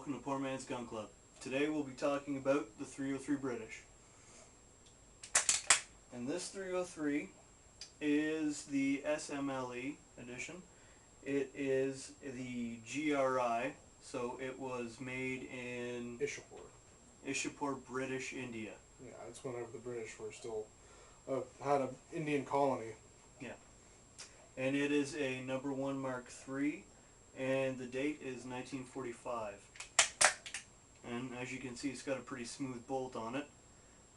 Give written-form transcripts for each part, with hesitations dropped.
welcome to Poor Man's Gun Club. Today we'll be talking about the 303 British. And this 303 is the SMLE edition. It is the GRI, so it was made in Ishapur, British India. Yeah, it's whenever the British were still had an Indian colony. Yeah. And it is a #1 Mark III, and the date is 1945. And as you can see, it's got a pretty smooth bolt on it,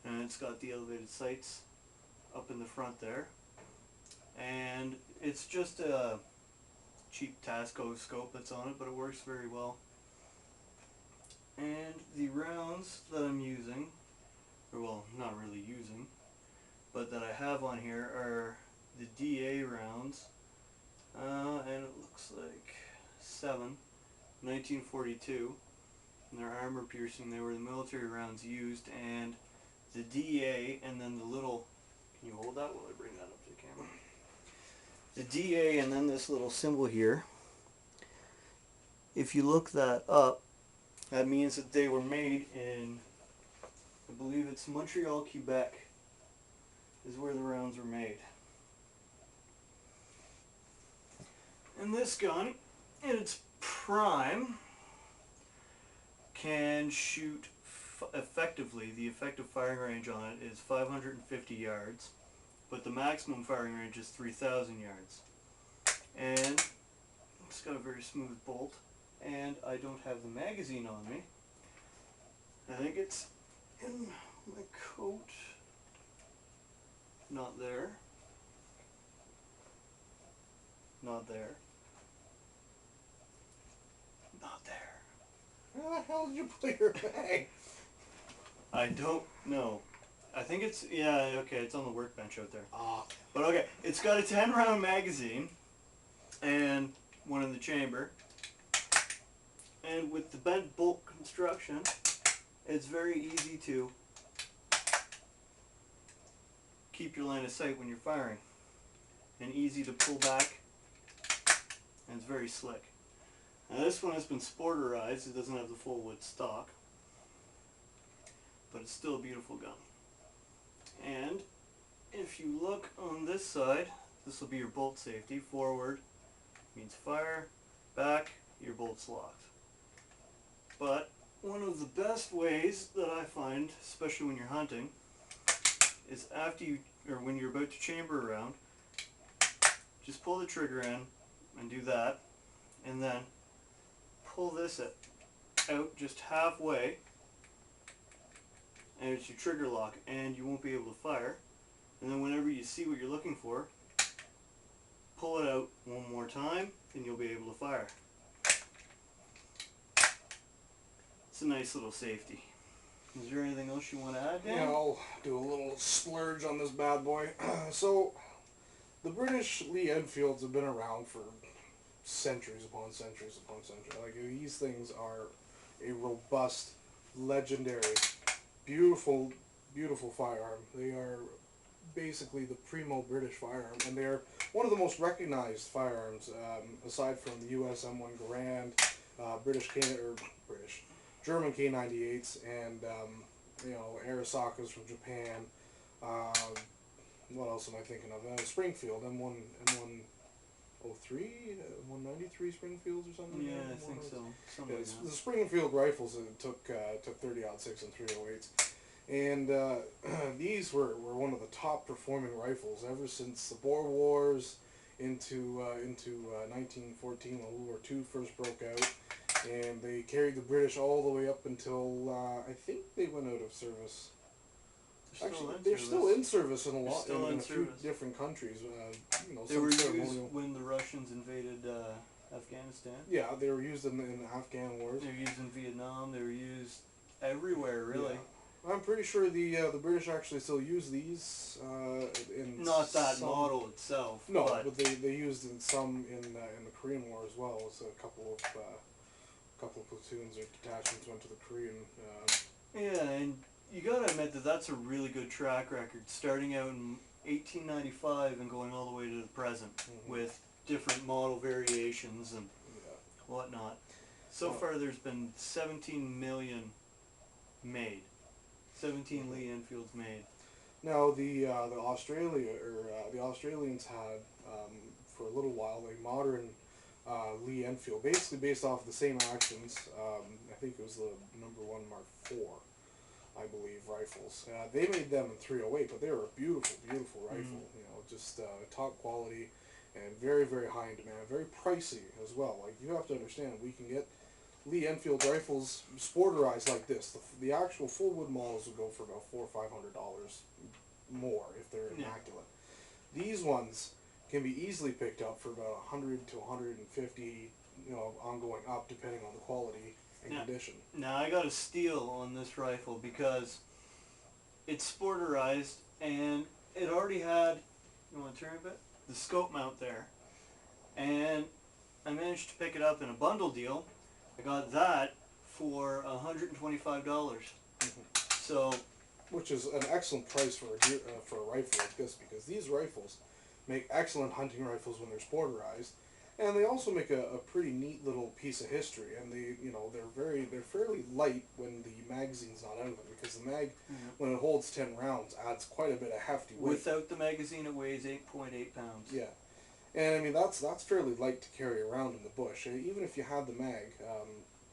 and it's got the elevated sights up in the front there. And it's just a cheap Tasco scope that's on it, but it works very well. And the rounds that I'm using, or well, not really using, but that I have on here are the DA rounds, and it looks like 1942, and they're armor piercing. They were the military rounds used, and the DA, and then the little, can you hold that while I bring that up to the camera? The DA and then this little symbol here, if you look that up, that means that they were made in, I believe it's Montreal, Quebec, is where the rounds were made. And this gun, in its prime, can shoot effectively. The effective firing range on it is 550 yards, but the maximum firing range is 3,000 yards. And it's got a very smooth bolt, and I don't have the magazine on me. I think it's in my coat. Not there. Not there. Not there. Where the hell did you put your bag? I don't know. I think it's, yeah, okay, it's on the workbench out there. Ah. But okay, it's got a 10-round magazine and one in the chamber. And with the bent bolt construction, it's very easy to keep your line of sight when you're firing. And easy to pull back, and it's very slick. Now this one has been sporterized. It doesn't have the full wood stock, but it's still a beautiful gun. And if you look on this side, this will be your bolt safety. Forward means fire, back, your bolt's locked. But one of the best ways that I find, especially when you're hunting, is after you, or when you're about to chamber a round, just pull the trigger in and do that, and then pull this out just halfway, and it's your trigger lock, and you won't be able to fire. And then whenever you see what you're looking for, pull it out one more time, and you'll be able to fire. It's a nice little safety. Is there anything else you want to add, Dan? Yeah, I'll do a little splurge on this bad boy. So, the British Lee Enfields have been around for centuries upon centuries upon centuries. Like, these things are a robust, legendary, beautiful, beautiful firearm. They are basically the primo British firearm, and they're one of the most recognized firearms, aside from the US M1 Garand, German K98s, and Arisakas from Japan. What else am I thinking of? Springfield M103, 193 Springfields or something. Yeah, I think so. Something like that. The Springfield rifles that took 30-06 and 308s, and these were one of the top performing rifles ever since the Boer Wars into 1914 when World War II first broke out. And they carried the British all the way up until I think they went out of service. They're still in service in a few different countries. They were used when the Russians invaded Afghanistan. Yeah, they were used in the Afghan wars. They were used in Vietnam. They were used everywhere, really. Yeah. I'm pretty sure the British actually still use these. Not that model itself. No, but they used some in the Korean War as well. So a couple of platoons or detachments went to the Korean. Yeah, and you gotta admit that that's a really good track record, starting out in 1895 and going all the way to the present, with different model variations and whatnot. So far there's been 17 million made. 17 Lee Enfields made. Now the Australians had for a little while a modern Lee Enfield, basically based off the same actions. I think it was the #1 Mark IV, I believe, rifles. They made them in 308, but they were a beautiful, beautiful rifle. You know, just top quality and very, very high in demand, very pricey as well. Like, you have to understand, we can get Lee Enfield rifles sporterized like this. The actual full wood models would go for about $400 or $500 more if they're immaculate. These ones can be easily picked up for about 100 to 150, you know, ongoing up depending on the quality and condition. Now I got a steal on this rifle because it's sporterized and it already had, you want to turn a bit? The scope mount there. And I managed to pick it up in a bundle deal. I got that for $125. So, which is an excellent price for a rifle like this, because these rifles make excellent hunting rifles when they're sporterized, and they also make a pretty neat little piece of history. And they're fairly light when the magazine's not out of them, because the mag, when it holds 10 rounds, adds quite a bit of hefty weight. Without the magazine, it weighs 8.8 pounds. Yeah. And I mean, that's fairly light to carry around in the bush. Even if you had the mag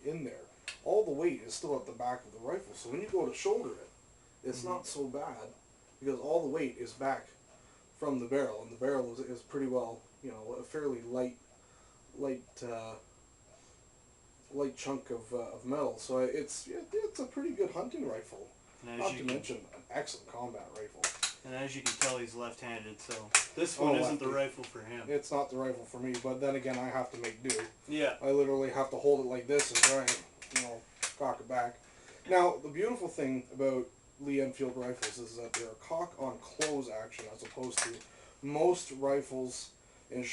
in there, all the weight is still at the back of the rifle. So when you go to shoulder it, it's not so bad, because all the weight is back from the barrel, and the barrel is pretty well, you know, a fairly light chunk of metal. So it's a pretty good hunting rifle. Not to mention an excellent combat rifle. And as you can tell, he's left-handed, so this one isn't the rifle for him. It's not the rifle for me, but then again, I have to make do. Yeah. I literally have to hold it like this and try and, you know, cock it back. Now, the beautiful thing about Lee Enfield rifles is that they're a cock-on-close action, as opposed to most rifles and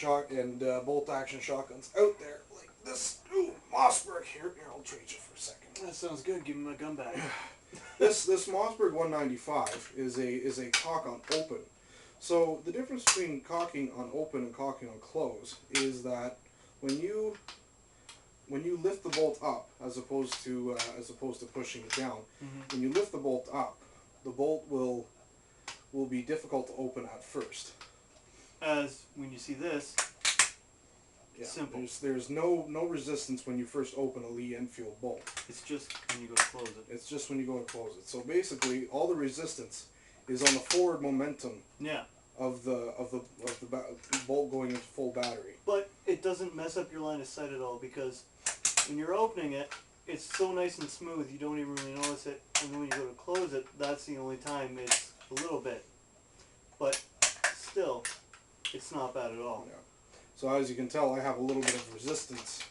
bolt-action shotguns out there, like this. Ooh, Mossberg here. Here, I'll trade you for a second. That sounds good. Give me my gun back. This Mossberg 195 is a cock on open. So the difference between cocking on open and cocking on close is that when you lift the bolt up, as opposed to pushing it down, when you lift the bolt up, the bolt will be difficult to open at first. As when you see this, simple. There's no resistance when you first open a Lee Enfield bolt. It's just when you go to close it. It's just when you go to close it. So basically, all the resistance is on the forward momentum. Yeah. Of the bolt going into full battery. But it doesn't mess up your line of sight at all, because when you're opening it, it's so nice and smooth you don't even really notice it. And when you go to close it, that's the only time it's a little bit. But still, it's not bad at all. Yeah. So as you can tell, I have a little bit of resistance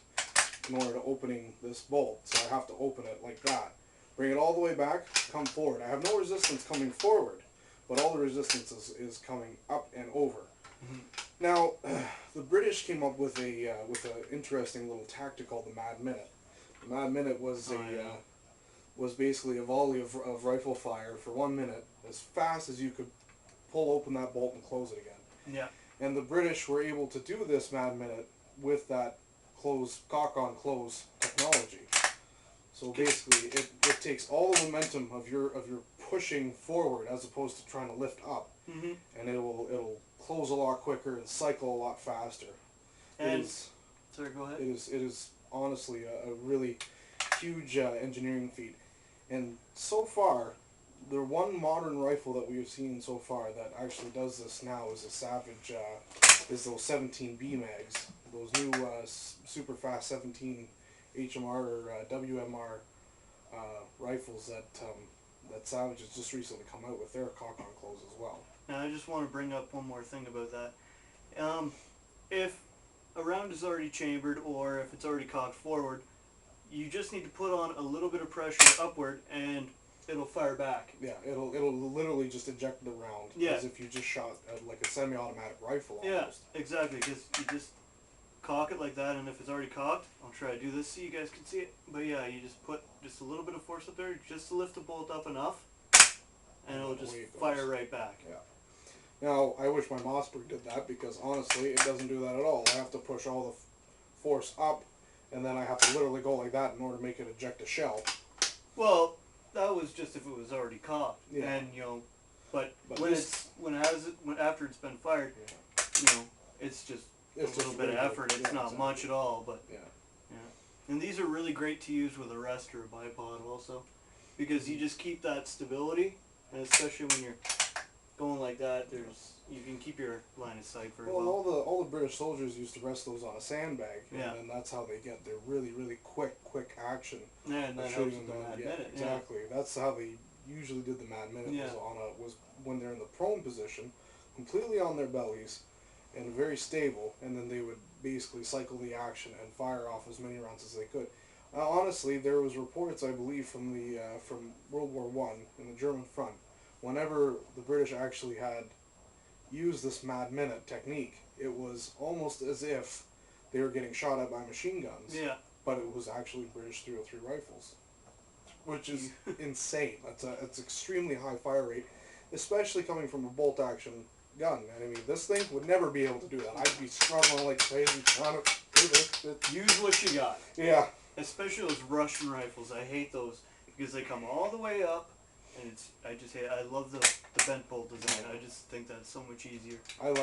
in order to opening this bolt. So I have to open it like that. Bring it all the way back, come forward. I have no resistance coming forward, but all the resistance is coming up and over. Now, the British came up with an interesting little tactic called the Mad Minute. The Mad Minute was was basically a volley of rifle fire for 1 minute, as fast as you could pull open that bolt and close it again. Yeah. And the British were able to do this Mad Minute with that cock-on-close technology. So basically, it takes all the momentum of your pushing forward, as opposed to trying to lift up, and it'll close a lot quicker and cycle a lot faster. And sorry, go ahead. It is honestly a really huge engineering feat. And so far, the one modern rifle that we have seen so far that actually does this now is a Savage, is those 17B mags, those new super fast 17 HMR or WMR rifles that Savage has just recently come out with their cock-on-close as well. Now I just want to bring up one more thing about that. If a round is already chambered, or if it's already cocked forward, you just need to put on a little bit of pressure upward and it'll fire back. Yeah, it'll literally just eject the round, as if you just shot like a semi-automatic rifle almost. Yeah, exactly, because you just cock it like that, and if it's already cocked, I'll try to do this so you guys can see it. But yeah, you just put just a little bit of force up there, just to lift the bolt up enough, and it'll just fire right back. Yeah. Now, I wish my Mossberg did that, because honestly, it doesn't do that at all. I have to push all the force up and then I have to literally go like that in order to make it eject a shell. Well, that was just if it was already caught, Yeah. and but when after it's been fired, it's just a little bit of effort. It's not much at all, but yeah. And these are really great to use with a rest or a bipod also, because you just keep that stability, and especially when you're going like that, you can keep your line of sight very well. All the British soldiers used to rest those on a sandbag, and that's how they get their really quick action. Yeah, and that helps with the Mad Minute. Exactly. Yeah. That's how they usually did the Mad Minute. Yeah. Was when they're in the prone position, completely on their bellies, and very stable, and then they would basically cycle the action and fire off as many rounds as they could. Honestly, there was reports, I believe, from World War I in the German front, whenever the British actually had used this Mad Minute technique, it was almost as if they were getting shot at by machine guns. Yeah. But it was actually British .303 rifles, which is insane. It's extremely high fire rate, especially coming from a bolt action gun. And I mean, this thing would never be able to do that. I'd be struggling like crazy trying to do this. Use what you got. Yeah. Especially those Russian rifles. I hate those because they come all the way up, and I love the bent bolt design. I just think that's so much easier. I'd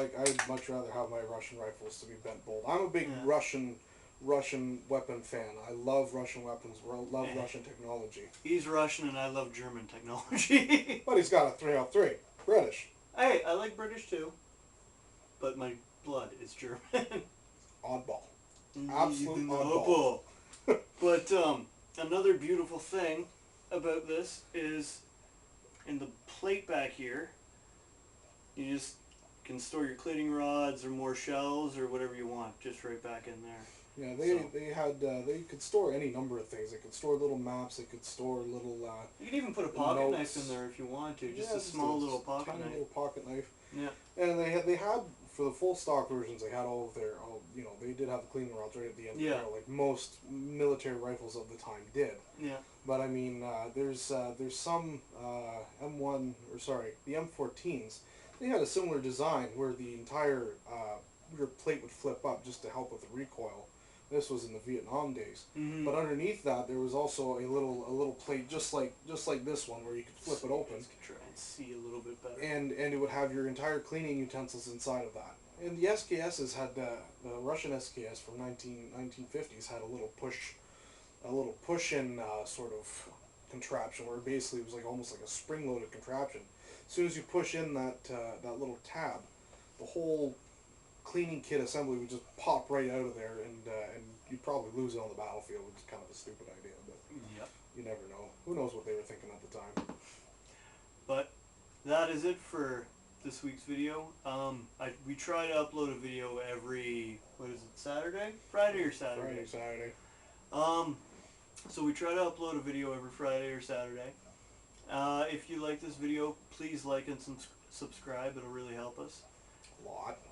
much rather have my Russian rifles to be bent bolt. I'm a big Russian weapon fan. I love Russian weapons. Love Russian technology. He's Russian and I love German technology. But he's got a 303. British. Hey, I like British too. But my blood is German. Oddball. Absolute oddball. But another beautiful thing about this is in the plate back here, you just can store your cleaning rods or more shells or whatever you want just right back in there. Yeah, they could store any number of things. They could store little maps. They could store little. You could even put a pocket knife in there if you want to. Just a small little pocket knife. Tiny little pocket knife. Yeah. And they had for the full stock versions. They had all of their they did have the cleaning rods right at the end. Yeah. Like most military rifles of the time did. Yeah. But I mean, there's some the M14s. They had a similar design where the entire rear plate would flip up just to help with the recoil. This was in the Vietnam days. Mm-hmm. But underneath that, there was also a little plate just like this one where you could flip it open. Try and see a little bit better. And it would have your entire cleaning utensils inside of that. And the SKSs had the Russian SKS from 1950s had a little push-in sort of contraption where basically it was almost like a spring-loaded contraption. As soon as you push in that little tab, the whole cleaning kit assembly would just pop right out of there, and you'd probably lose it on the battlefield, which is kind of a stupid idea, but you never know. Who knows what they were thinking at the time. But that is it for this week's video. We try to upload a video every, Saturday? Friday or Saturday? Saturday. So we try to upload a video every Friday or Saturday. If you like this video, please like and subscribe. It'll really help us.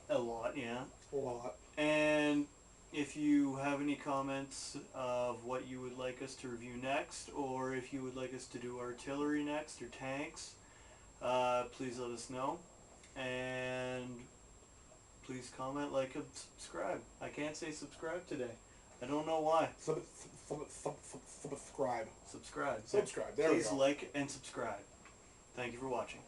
A lot, yeah. A lot. And if you have any comments of what you would like us to review next, or if you would like us to do artillery next, or tanks, please let us know. And please comment, like, and subscribe. I can't say subscribe today. I don't know why. Subscribe. Subscribe. Subscribe. There we go. Please like and subscribe. Thank you for watching.